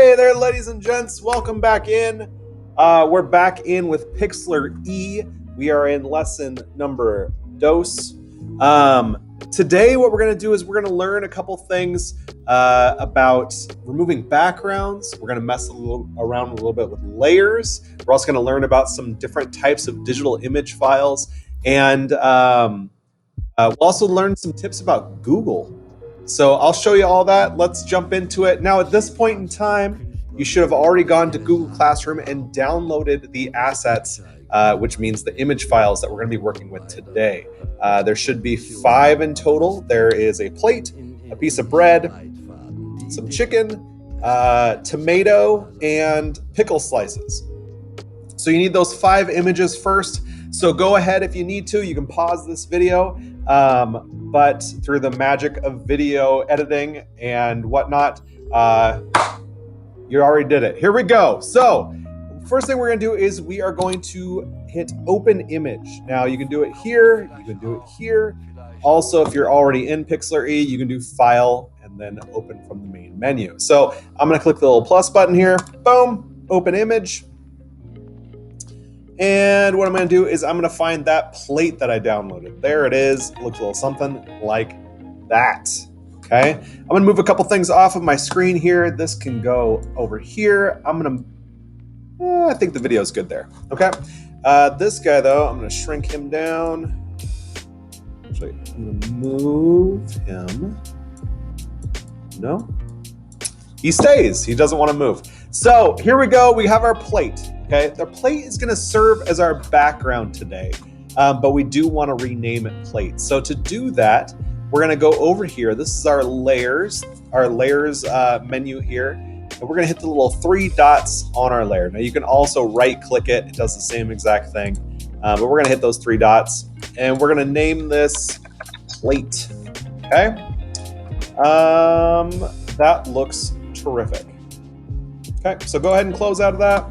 Hey there, ladies and gents. Welcome back in. We're back in with Pixlr E. We are in lesson number dos. Today, what we're going to do is we're going to learn a couple things about removing backgrounds. We're going to mess around a little bit with layers. We're also going to learn about some different types of digital image files. And we'll also learn some tips about Google. So I'll show you all that. Let's jump into it. Now, at this point in time, you should have already gone to Google Classroom and downloaded the assets, which means the image files that we're going to be working with today. There should be 5 in total. There is a plate, a piece of bread, some chicken, tomato, and pickle slices. So you need those 5 images first. So go ahead if you need to. You can pause this video. But through the magic of video editing and whatnot, you already did it. Here we go. So first thing we're going to do is we are going to hit open image. Now you can do it here. You can do it here. Also, if you're already in Pixlr E, you can do file and then open from the main menu. So I'm going to click the little plus button here. Boom, open image. And what I'm going to do is I'm going to find that plate that I downloaded. There it is. It looks a little something like that. Okay. I'm going to move a couple things off of my screen here. This can go over here. I'm going to, I think the video is good there. Okay. This guy though, I'm going to shrink him down. Actually, I'm going to move him. No, he stays. He doesn't want to move. So here we go. We have our plate. Okay, the plate is going to serve as our background today, but we do want to rename it plate. So to do that, we're going to go over here. This is our layers menu here, and we're going to hit the little 3 dots on our layer. Now you can also right click it. It does the same exact thing, but we're going to hit those 3 dots, and we're going to name this plate. Okay, that looks terrific. Okay, so go ahead and close out of that.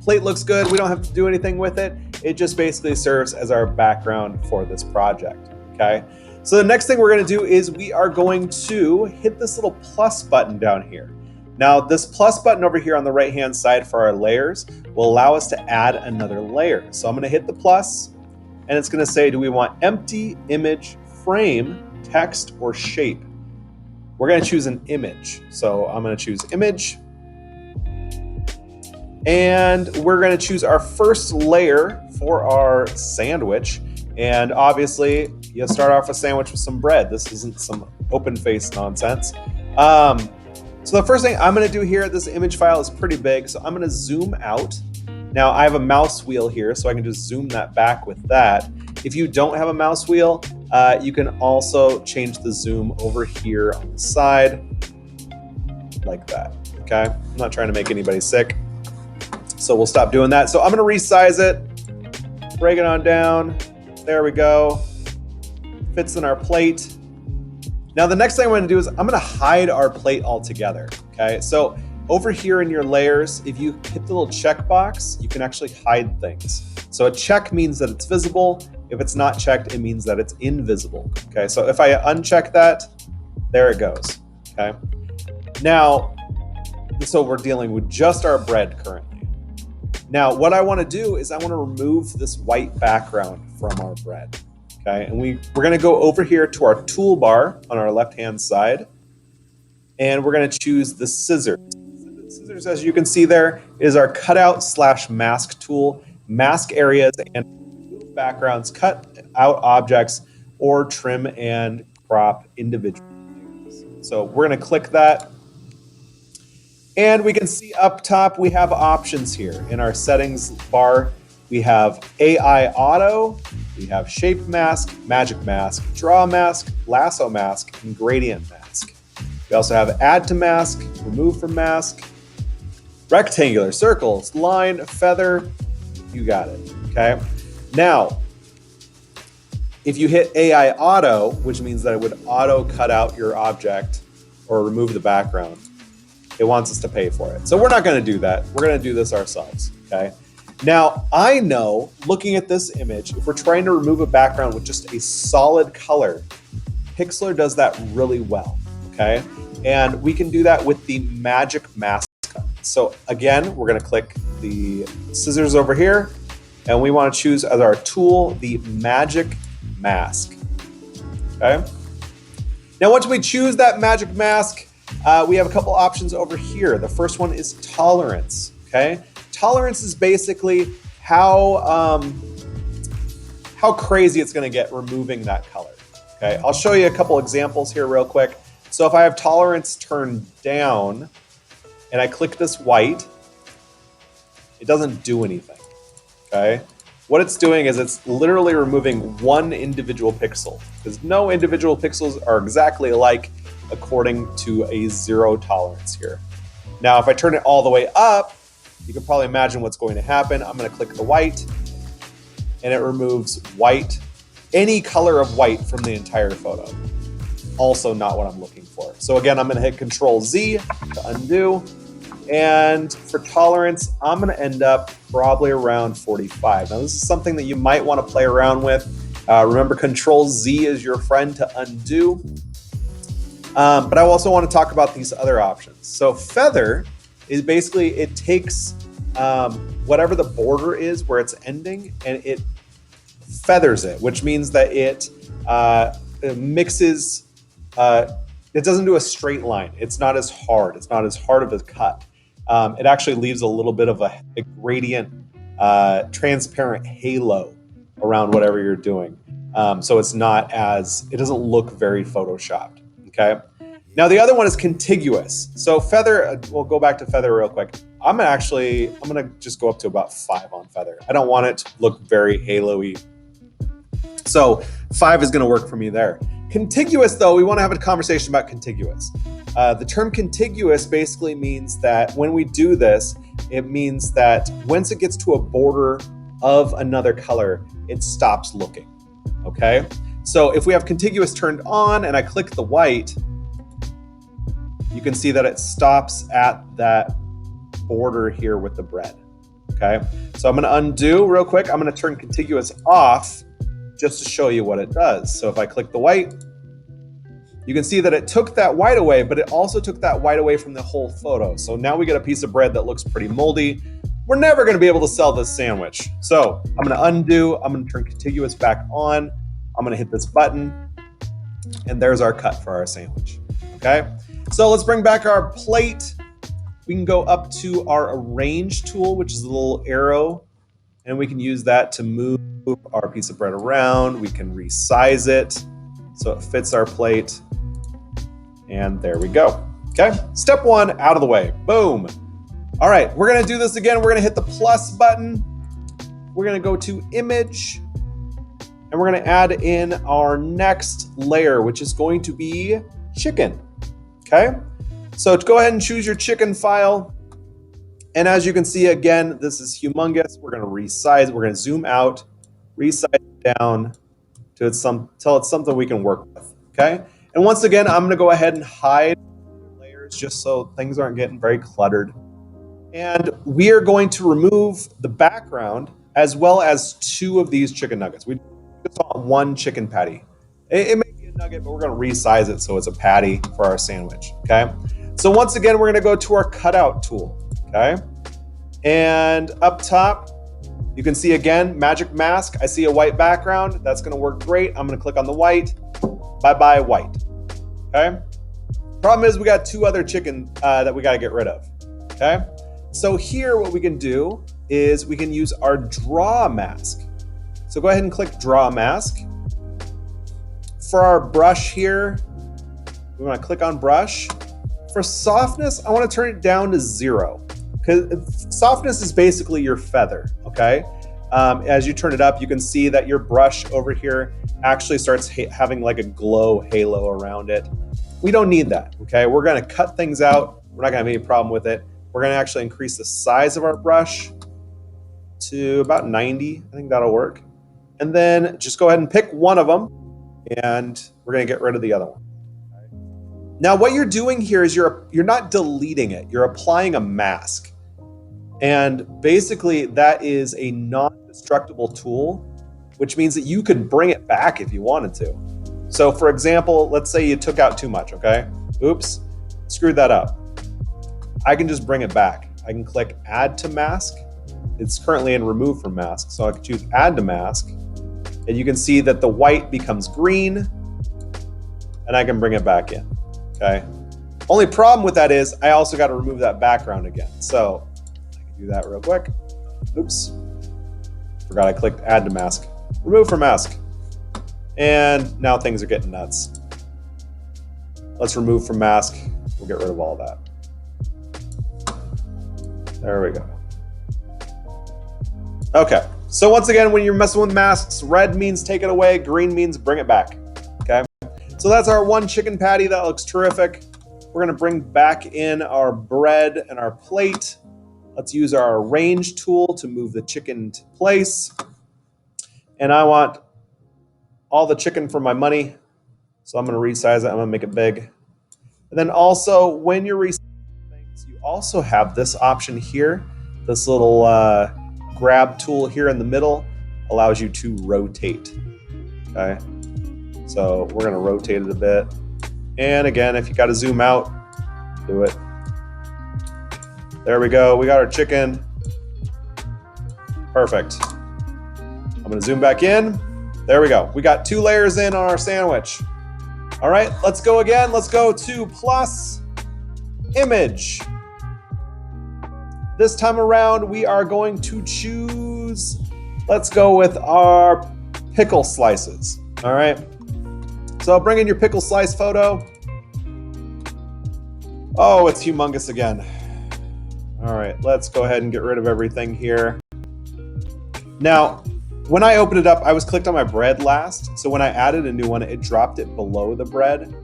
Plate looks good. We don't have to do anything with it. It just basically serves as our background for this project, okay? So the next thing we're gonna do is we are going to hit this little plus button down here. Now, this plus button over here on the right-hand side for our layers will allow us to add another layer. So I'm gonna hit the plus, and it's gonna say, do we want empty, image, frame, text, or shape? We're gonna choose an image. So I'm gonna choose image. And we're going to choose our first layer for our sandwich. And obviously, you start off a sandwich with some bread. This isn't some open-faced nonsense. So the first thing I'm going to do here, this image file is pretty big, so I'm going to zoom out. Now, I have a mouse wheel here, so I can just zoom that back with that. If you don't have a mouse wheel, you can also change the zoom over here on the side, like that, okay? I'm not trying to make anybody sick. So we'll stop doing that. So I'm gonna resize it, break it on down. There we go. Fits in our plate. Now the next thing I'm gonna do is I'm gonna hide our plate altogether, okay? So over here in your layers, if you hit the little check box, you can actually hide things. So a check means that it's visible. If it's not checked, it means that it's invisible, okay? So if I uncheck that, there it goes, okay? Now, so we're dealing with just our bread currently. Now, what I want to do is I want to remove this white background from our bread, okay? And we're going to go over here to our toolbar on our left-hand side, and we're going to choose the scissors. The scissors, as you can see there, is our cutout / mask tool. Mask areas and remove backgrounds, cut out objects, or trim and crop individual layers. So we're going to click that. And we can see up top, we have options here. In our settings bar, we have AI Auto, we have Shape Mask, Magic Mask, Draw Mask, Lasso Mask, and Gradient Mask. We also have Add to Mask, Remove from Mask, Rectangular, Circles, Line, Feather, you got it, okay? Now, if you hit AI Auto, which means that it would auto cut out your object or remove the background, it wants us to pay for it. So we're not going to do that. We're going to do this ourselves, okay? Now, I know, looking at this image, if we're trying to remove a background with just a solid color, Pixlr does that really well, okay? And we can do that with the Magic Mask So again, we're gonna click the scissors over here, and we wanna choose as our tool the magic mask, okay? Now once we choose that magic mask, we have a couple options over here. The first one is tolerance, okay? Tolerance is basically how crazy it's gonna get removing that color, okay? I'll show you a couple examples here real quick. So if I have tolerance turned down and I click this white, it doesn't do anything, okay? What it's doing is it's literally removing one individual pixel, because no individual pixels are exactly alike according to a zero tolerance here. Now, if I turn it all the way up, you can probably imagine what's going to happen. I'm gonna click the white, and it removes white, any color of white from the entire photo. Also not what I'm looking for. So again, I'm gonna hit Control Z to undo. And for tolerance, I'm gonna end up probably around 45. Now this is something that you might wanna play around with. Remember, Control Z is your friend to undo. But I also wanna talk about these other options. So feather is basically, it takes whatever the border is where it's ending, and it feathers it, which means that it mixes, it doesn't do a straight line. It's not as hard. It's not as hard of a cut. It actually leaves a little bit of a gradient, transparent halo around whatever you're doing. So it's not as, it doesn't look very photoshopped, okay? Now the other one is contiguous. So feather, we'll go back to feather real quick. I'm gonna just go up to about 5 on feather. I don't want it to look very halo-y. So 5 is gonna work for me there. Contiguous though, we wanna have a conversation about contiguous. The term contiguous basically means that when we do this, it means that once it gets to a border of another color, it stops looking, okay? So if we have contiguous turned on and I click the white, you can see that it stops at that border here with the bread, okay? So I'm gonna undo real quick. I'm gonna turn contiguous off just to show you what it does. So if I click the white, you can see that it took that white away, but it also took that white away from the whole photo. So now we get a piece of bread that looks pretty moldy. We're never gonna be able to sell this sandwich. So I'm gonna undo, I'm gonna turn contiguous back on, I'm gonna hit this button, and there's our cut for our sandwich, okay? So let's bring back our plate. We can go up to our arrange tool, which is a little arrow, and we can use that to move our piece of bread around. We can resize it so it fits our plate. And there we go, okay? Step 1 out of the way, boom. All right, we're gonna do this again. We're gonna hit the plus button. We're gonna go to image, and we're gonna add in our next layer, which is going to be chicken, okay? So go ahead and choose your chicken file. And as you can see, again, this is humongous. We're gonna resize, we're gonna zoom out, resize it down till it's something we can work with, okay? And once again, I'm gonna go ahead and hide layers just so things aren't getting very cluttered. And we are going to remove the background as well as 2 of these chicken nuggets. We just want 1 chicken patty. It may be a nugget, but we're gonna resize it so it's a patty for our sandwich, okay? So once again, we're gonna go to our cutout tool, okay? And up top, you can see again, magic mask. I see a white background. That's gonna work great. I'm gonna click on the white. Bye-bye white, okay? Problem is we got 2 other chicken that we gotta get rid of, okay? So here what we can do is we can use our draw mask. So go ahead and click draw mask. For our brush here, we wanna click on brush. For softness, I wanna turn it down to 0. Because softness is basically your feather, okay? As you turn it up, you can see that your brush over here actually starts having like a glow halo around it. We don't need that, okay? We're gonna cut things out. We're not gonna have any problem with it. We're gonna actually increase the size of our brush to about 90. I think that'll work. And then just go ahead and pick one of them, and we're gonna get rid of the other one. Now what you're doing here is you're not deleting it, you're applying a mask. And basically that is a non-destructible tool, which means that you could bring it back if you wanted to. So for example, let's say you took out too much, okay? Oops, screwed that up. I can just bring it back. I can click add to mask. It's currently in remove from mask, so I can choose add to mask. And you can see that the white becomes green, and I can bring it back in, okay? Only problem with that is I also got to remove that background again. So I can do that real quick. Oops, forgot I clicked add to mask. Remove from mask. And now things are getting nuts. Let's remove from mask. We'll get rid of all that. There we go. Okay, so once again, when you're messing with masks, red means take it away, green means bring it back, okay? So that's our one chicken patty. That looks terrific. We're gonna bring back in our bread and our plate. Let's use our arrange tool to move the chicken to place. And I want all the chicken for my money. So I'm gonna resize it, I'm gonna make it big. And then also, when you're resizing things, you also have this option here. This little grab tool here in the middle allows you to rotate, okay? So we're gonna rotate it a bit. And again, if you gotta zoom out, do it. There we go, we got our chicken. Perfect. I'm gonna zoom back in. There we go. We got 2 layers in on our sandwich. All right, let's go again. Let's go to plus image. This time around, we are going to choose, let's go with our pickle slices. All right, so bring in your pickle slice photo. Oh, it's humongous again. All right, let's go ahead and get rid of everything here. Now, when I opened it up, I was clicked on my bread last. So when I added a new one, it dropped it below the bread.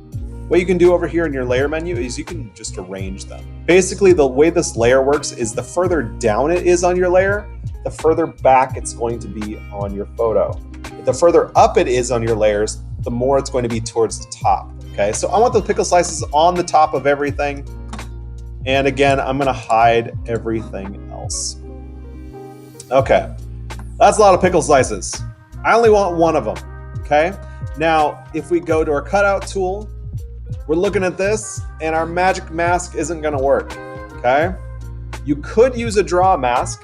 What you can do over here in your layer menu is you can just arrange them. Basically, the way this layer works is the further down it is on your layer, the further back it's going to be on your photo. The further up it is on your layers, the more it's going to be towards the top, okay? So I want the pickle slices on the top of everything. And again, I'm gonna hide everything else. Okay. That's a lot of pickle slices. I only want one of them, okay? Now, if we go to our cutout tool, we're looking at this and our magic mask isn't gonna work, okay? You could use a draw mask.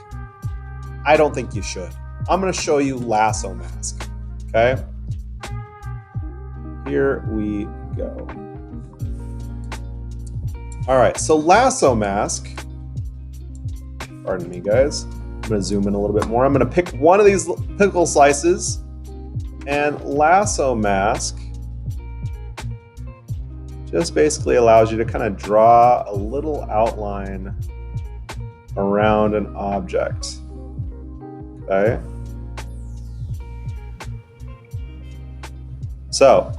I don't think you should. I'm gonna show you lasso mask, okay? Here we go. All right, so lasso mask, pardon me guys. I'm gonna zoom in a little bit more. I'm gonna pick one of these pickle slices, and lasso mask just basically allows you to kind of draw a little outline around an object, okay? So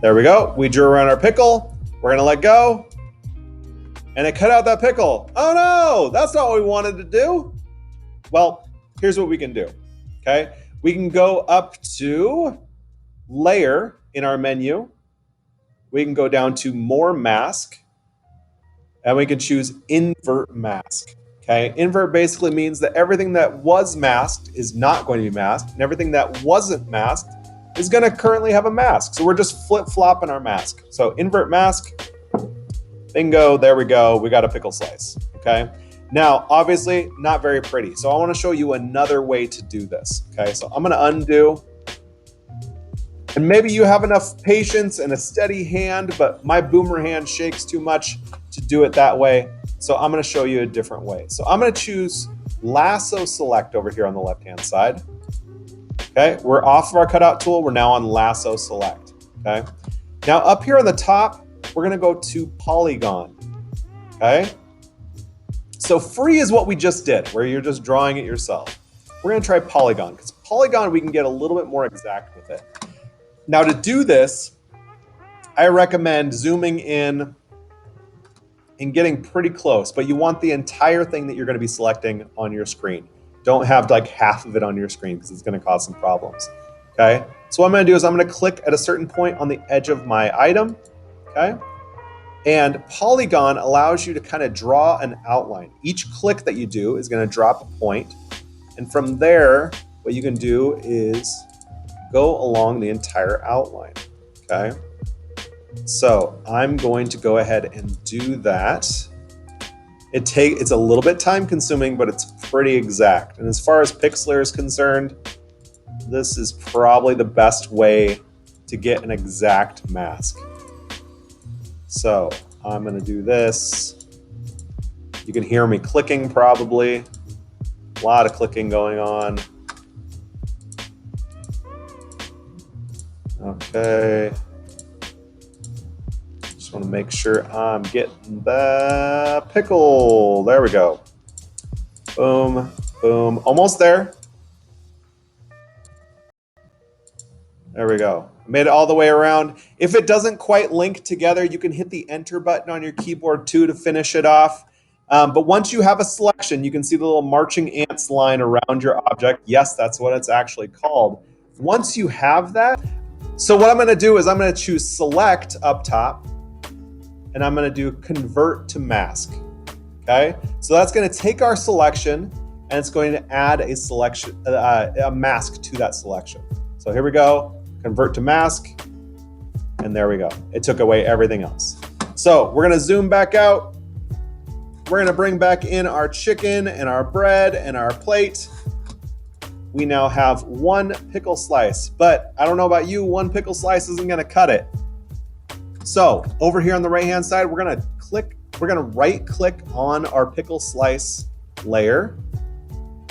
there we go. We drew around our pickle. We're gonna let go, and it cut out that pickle. Oh no, that's not what we wanted to do. Well, here's what we can do, okay? We can go up to layer in our menu. We can go down to more mask, and we can choose invert mask, okay? Invert basically means that everything that was masked is not going to be masked, and everything that wasn't masked is gonna currently have a mask. So we're just flip-flopping our mask. So invert mask, bingo, there we go. We got a pickle slice, okay? Now, obviously, not very pretty. So I want to show you another way to do this. Okay, so I'm going to undo. And maybe you have enough patience and a steady hand, but my boomer hand shakes too much to do it that way. So I'm going to show you a different way. So I'm going to choose lasso select over here on the left-hand side. Okay, we're off of our cutout tool. We're now on lasso select. Okay, now up here on the top, we're going to go to polygon. Okay. So free is what we just did, where you're just drawing it yourself. We're gonna try polygon, because polygon we can get a little bit more exact with it. Now to do this, I recommend zooming in and getting pretty close, but you want the entire thing that you're gonna be selecting on your screen. Don't have like half of it on your screen, because it's gonna cause some problems, okay? So what I'm gonna do is I'm gonna click at a certain point on the edge of my item, okay? And polygon allows you to kind of draw an outline. Each click that you do is going to drop a point. And from there, what you can do is go along the entire outline, okay? So I'm going to go ahead and do that. It's a little bit time consuming, but it's pretty exact. And as far as Pixlr is concerned, this is probably the best way to get an exact mask. So I'm going to do this. You can hear me clicking probably. A lot of clicking going on. Okay. Just want to make sure I'm getting the pickle. There we go. Boom, boom. Almost there. There we go. I made it all the way around. If it doesn't quite link together, you can hit the enter button on your keyboard too to finish it off. But once you have a selection, you can see the little marching ants line around your object. Yes, that's what it's actually called. Once you have that, so what I'm going to do is I'm going to choose select up top, and I'm going to do convert to mask. Okay, so that's going to take our selection and it's going to add a selection, a mask to that selection. So here we go, convert to mask, and there we go. It took away everything else. So we're going to zoom back out. We're going to bring back in our chicken and our bread and our plate. We now have one pickle slice, but I don't know about you, one pickle slice isn't going to cut it. So over here on the right-hand side, we're going to right-click on our pickle slice layer,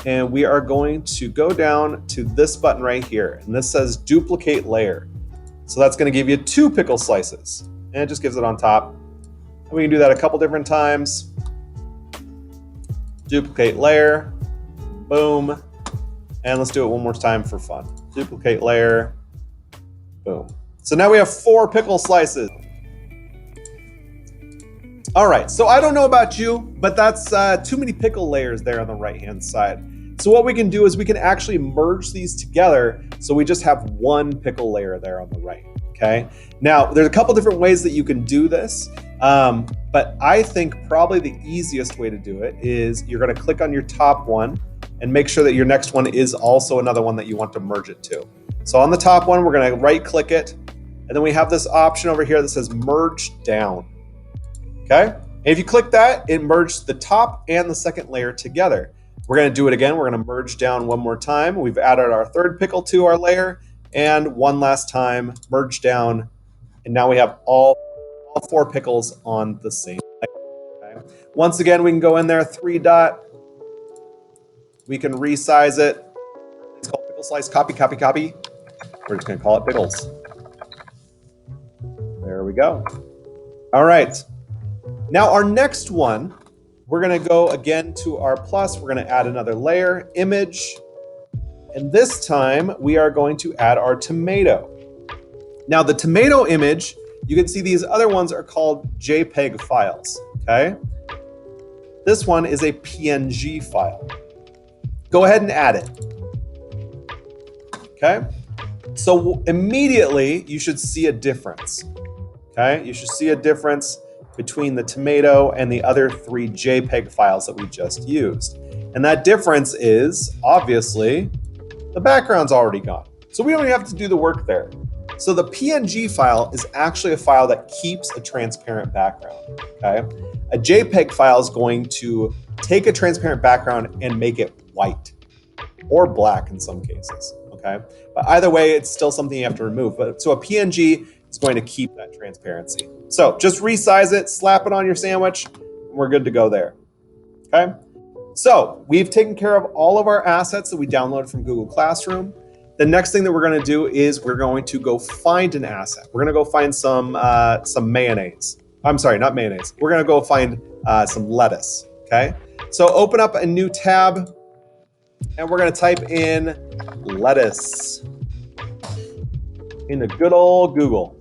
and we are going to go down to this button right here, and this says duplicate layer. So that's going to give you 2 pickle slices, and it just gives it on top. And we can do that a couple different times. Duplicate layer, boom. And let's do it one more time for fun. Duplicate layer, boom. So now we have 4 pickle slices. All right, so I don't know about you, but that's too many pickle layers there on the right-hand side. So what we can do is we can actually merge these together so we just have one pickle layer there on the right, okay? Now, there's a couple different ways that you can do this, but I think probably the easiest way to do it is you're gonna click on your top one and make sure that your next one is also another one that you want to merge it to. So on the top one, we're gonna right-click it, and then we have this option over here that says merge down, okay? And if you click that, it merged the top and the second layer together. We're gonna do it again. We're gonna merge down one more time. We've added our third pickle to our layer, and one last time, merge down, and now we have all 4 pickles on the same layer, okay? Once again, we can go in there, 3 dot, we can resize it. It's called pickle slice, copy, copy, copy. We're just gonna call it pickles. There we go. All right. Now our next one, we're gonna go again to our plus, we're gonna add another layer, image, and this time we are going to add our tomato. Now the tomato image, you can see these other ones are called JPEG files, okay? This one is a PNG file. Go ahead and add it, okay? So immediately you should see a difference, okay? You should see a difference between the tomato and the other 3 JPEG files that we just used. And that difference is, obviously, the background's already gone. So we don't even have to do the work there. So the PNG file is actually a file that keeps a transparent background, okay? A JPEG file is going to take a transparent background and make it white or black in some cases, okay? But either way, it's still something you have to remove. So a PNG is going to keep that transparency. So just resize it, slap it on your sandwich, and we're good to go there, okay? So we've taken care of all of our assets that we downloaded from Google Classroom. The next thing that we're gonna do is we're going to go find an asset. We're gonna go find some mayonnaise. I'm sorry, not mayonnaise. We're gonna go find some lettuce, okay? So open up a new tab, and we're gonna type in lettuce into good old Google.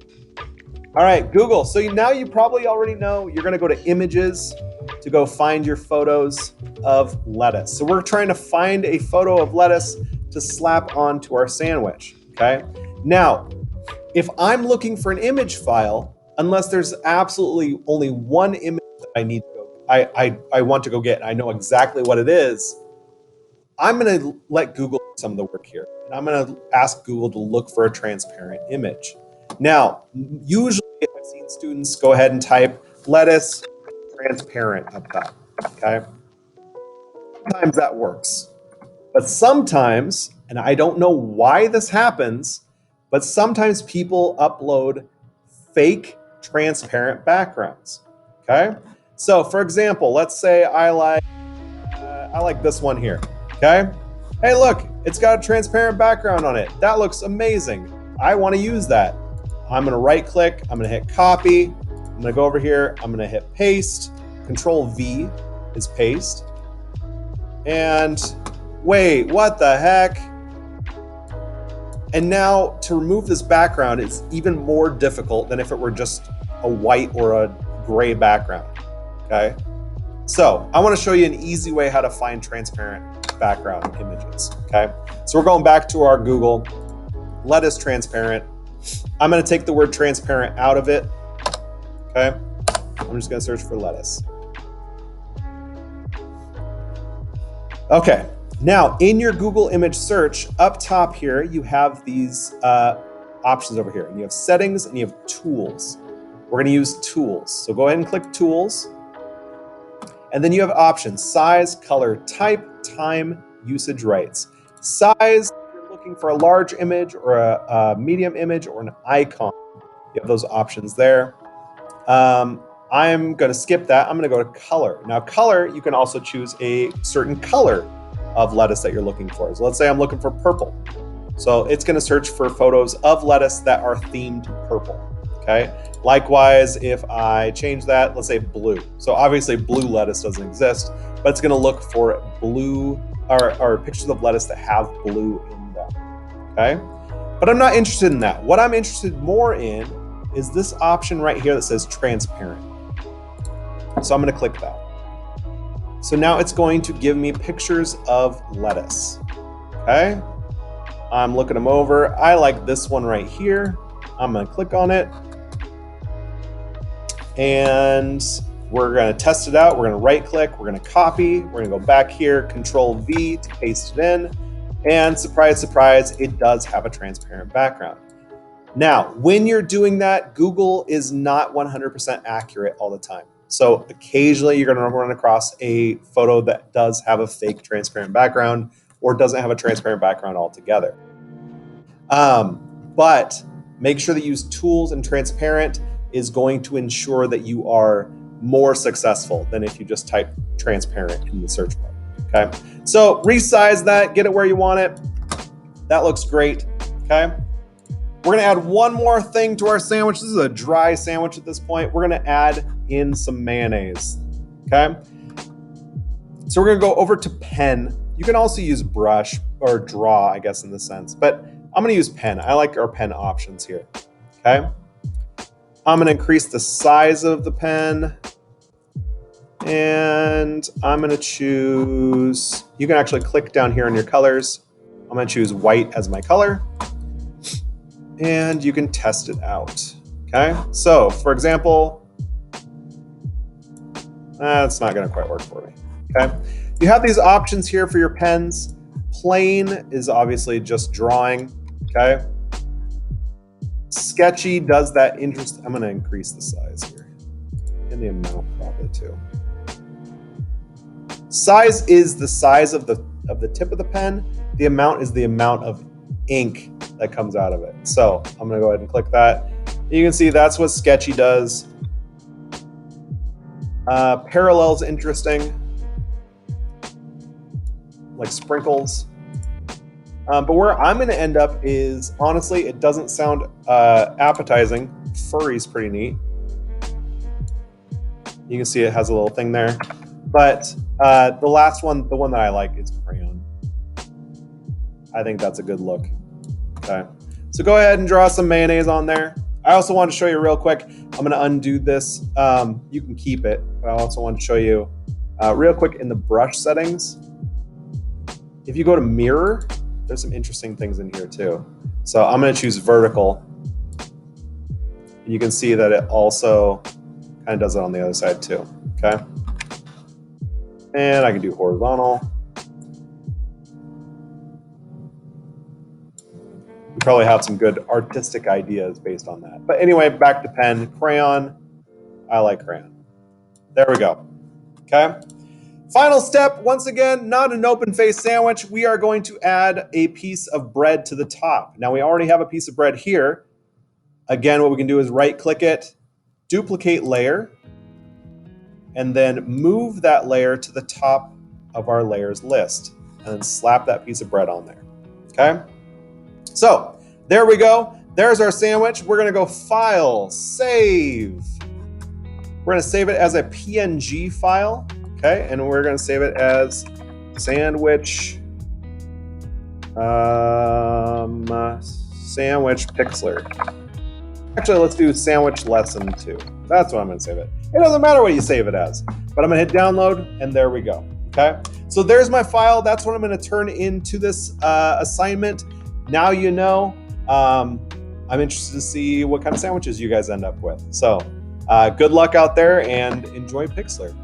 All right, Google. So now you probably already know you're gonna go to images to go find your photos of lettuce. So we're trying to find a photo of lettuce to slap onto our sandwich, okay? Now, if I'm looking for an image file, unless there's absolutely only one image that I need to go, I want to go get, and I know exactly what it is, I'm gonna let Google do some of the work here. And I'm gonna ask Google to look for a transparent image. Now, usually I've seen students go ahead and type lettuce transparent up top. Okay. Sometimes that works. But sometimes, and I don't know why this happens, but sometimes people upload fake transparent backgrounds. Okay? So for example, let's say I like this one here. Okay? Hey, look, it's got a transparent background on it. That looks amazing. I want to use that. I'm going to right click, I'm going to hit copy. I'm going to go over here, I'm going to hit paste. Control V is paste. And wait, what the heck? And now to remove this background is even more difficult than if it were just a white or a gray background. Okay? So I want to show you an easy way how to find transparent background images. Okay? So we're going back to our Google, lettuce transparent. I'm going to take the word transparent out of it. Okay? I'm just going to search for lettuce. Okay, now in your Google image search, up top here, you have these options over here. And you have settings and you have tools. We're gonna use tools. So go ahead and click tools. And then you have options, size, color, type, time, usage rights. Size, if you're looking for a large image or a medium image or an icon, you have those options there. I'm going to skip that. I'm going to go to color. Now, color, you can also choose a certain color of lettuce that you're looking for. So let's say I'm looking for purple. So it's going to search for photos of lettuce that are themed purple. Okay. Likewise, if I change that, let's say blue. So obviously blue lettuce doesn't exist, but it's going to look for blue or pictures of lettuce that have blue in them. Okay. But I'm not interested in that. What I'm interested more in is this option right here that says transparent. So I'm going to click that. So now it's going to give me pictures of lettuce. Okay. I'm looking them over. I like this one right here. I'm going to click on it. And we're going to test it out. We're going to right click. We're going to copy. We're going to go back here, Control V to paste it in. And surprise, surprise, it does have a transparent background. Now, when you're doing that, Google is not 100% accurate all the time. So occasionally you're going to run across a photo that does have a fake transparent background or doesn't have a transparent background altogether. But make sure that you use tools, and transparent is going to ensure that you are more successful than if you just type transparent in the search bar. Okay, so resize that, get it where you want it. That looks great. Okay. We're gonna add one more thing to our sandwich. This is a dry sandwich at this point. We're gonna add in some mayonnaise, okay? So we're gonna go over to pen. You can also use brush or draw, I guess in this sense, but I'm gonna use pen. I like our pen options here, okay? I'm gonna increase the size of the pen and I'm gonna choose, you can actually click down here on your colors. I'm gonna choose white as my color. And you can test it out. Okay, so for example, that's not going to quite work for me. Okay, you have these options here for your pens. Plain is obviously just drawing. Okay, sketchy does that interest. I'm going to increase the size here and the amount probably too. Size is the size of the tip of the pen. The amount is the amount of ink that comes out of it. So I'm going to go ahead and click that. You can see that's what sketchy does. Parallel's interesting, like sprinkles. But where I'm going to end up is, honestly, it doesn't sound appetizing. Furry's pretty neat. You can see it has a little thing there. But the last one, the one that I like, is crayon. I think that's a good look. Okay, so go ahead and draw some mayonnaise on there. I also want to show you real quick. I'm going to undo this. You can keep it, but I also want to show you real quick in the brush settings. If you go to mirror, there's some interesting things in here too. So I'm going to choose vertical. You can see that it also kind of does it on the other side too. Okay, and I can do horizontal. We probably have some good artistic ideas based on that. But anyway, back to pen, crayon. I like crayon. There we go. Okay. Final step, once again, not an open face sandwich. We are going to add a piece of bread to the top. Now we already have a piece of bread here. Again, what we can do is right click it, duplicate layer, and then move that layer to the top of our layers list, and then slap that piece of bread on there, okay? So there we go. There's our sandwich. We're gonna go File, Save. We're gonna save it as a PNG file, okay? And we're gonna save it as sandwich, sandwich Pixlr. Actually, let's do sandwich lesson 2. That's what I'm gonna save it. It doesn't matter what you save it as, but I'm gonna hit download, and there we go, okay? So there's my file. That's what I'm gonna turn into this assignment. Now you know. I'm interested to see what kind of sandwiches you guys end up with. So good luck out there and enjoy Pixlr.